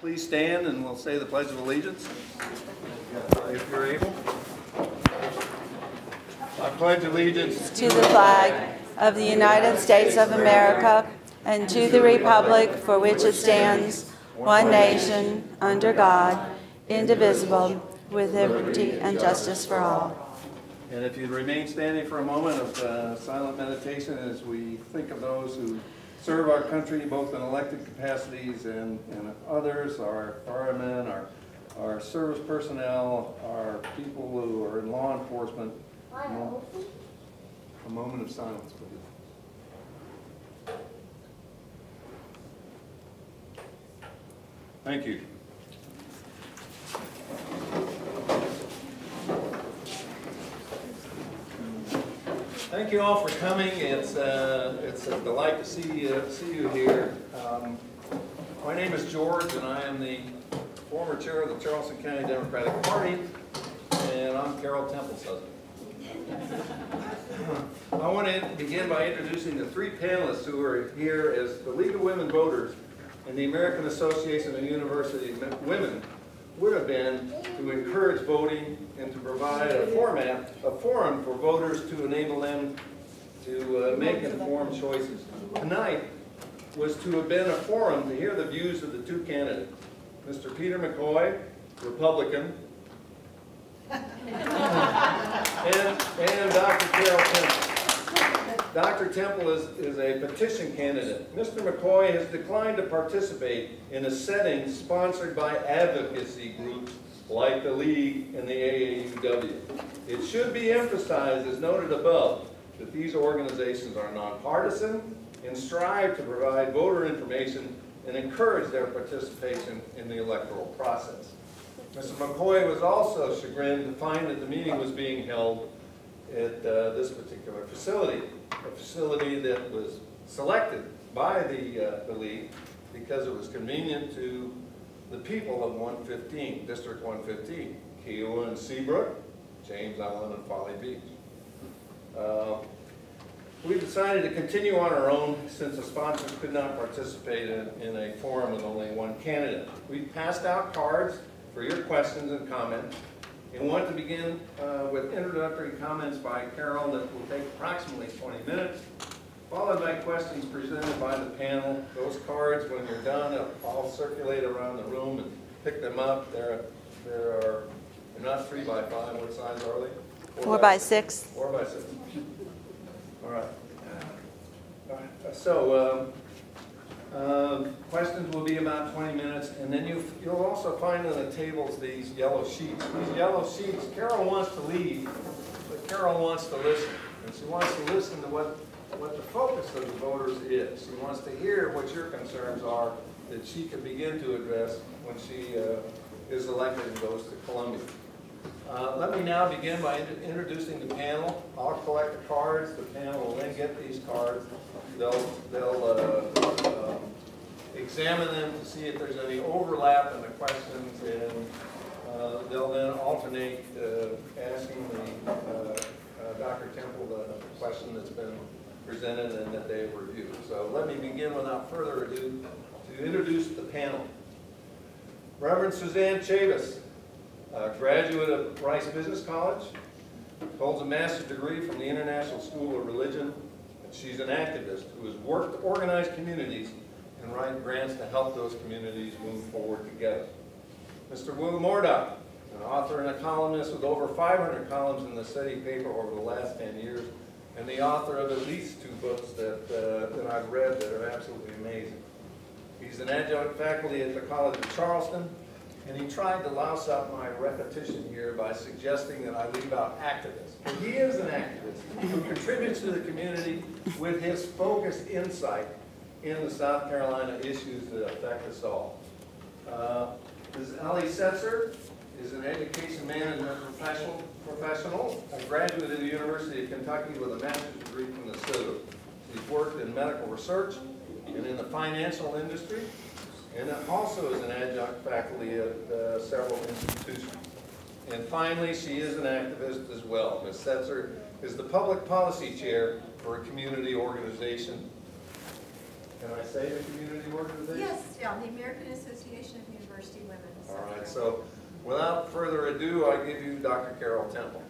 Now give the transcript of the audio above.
Please stand and we'll say the Pledge of Allegiance, if you're able. I pledge allegiance to the flag of the United States of America and to the republic for which it stands, one nation, under God, indivisible, with liberty and justice for all. And if you'd remain standing for a moment of silent meditation as we think of those who serve our country both in elected capacities and others, our firemen, our service personnel, our people who are in law enforcement. A moment of silence, please. Thank you. Thank you all for coming. It's a delight to see you here. My name is George, and I am the former chair of the Charleston County Democratic Party, and I'm Carol Tempel's husband. I want to begin by introducing the three panelists who are here as the League of Women Voters and the American Association of University Women would have been to encourage voting and to provide a forum for voters to enable them to make informed choices. Tonight was to have been a forum to hear the views of the two candidates, Mr. Peter McCoy, Republican, and Dr. Carol Tempel. Dr. Tempel is a petition candidate. Mr. McCoy has declined to participate in a setting sponsored by advocacy groups like the League and the AAUW. It should be emphasized, as noted above, that these organizations are nonpartisan and strive to provide voter information and encourage their participation in the electoral process. Mr. McCoy was also chagrined to find that the meeting was being held at this particular facility, a facility that was selected by the League because it was convenient to the people of 115, District 115, Kiowa and Seabrook, James Island and Folly Beach. We decided to continue on our own since the sponsors could not participate in a forum with only one candidate. We passed out cards for your questions and comments, and want to begin with introductory comments by Carol that will take approximately 20 minutes, followed by questions presented by the panel. Those cards, when you're done, I'll circulate around the room and pick them up. They're not 3 by 5. What size are they? 4 by 6. 4 by 6. All right. So questions will be about 20 minutes, and then you'll also find on the tables these yellow sheets. These yellow sheets, Carol wants to lead, but Carol wants to listen. And she wants to listen to what the focus of the voters is. She wants to hear what your concerns are that she can begin to address when she is elected and goes to Columbia. Let me now begin by introducing the panel. I'll collect the cards. The panel will then get these cards. They'll examine them to see if there's any overlap in the questions, and they'll then alternate asking Dr. Tempel the question that's been presented and that they've reviewed. So let me begin without further ado to introduce the panel. Reverend Suzanne Chavis, graduate of Rice Business College, holds a master's degree from the International School of Religion. She's an activist who has worked to organize communities and write grants to help those communities move forward together. Mr. Will Mordock, an author and a columnist with over 500 columns in the city paper over the last 10 years, and the author of at least 2 books that I've read that are absolutely amazing. He's an adjunct faculty at the College of Charleston, and he tried to louse up my repetition here by suggesting that I leave out activists. But he is an activist who contributes to the community with his focused insight in the South Carolina issues that affect us all. Ms. Ellie Setzer is an education management professional, a graduate of the University of Kentucky with a master's degree from the SUDA. She's worked in medical research and in the financial industry, and also is an adjunct faculty at several institutions. And finally, she is an activist as well. Ms. Setzer is the public policy chair for a community organization. Can I say the community organization? Yes, yeah, the American Association of University So without further ado, I give you Dr. Carol Temple.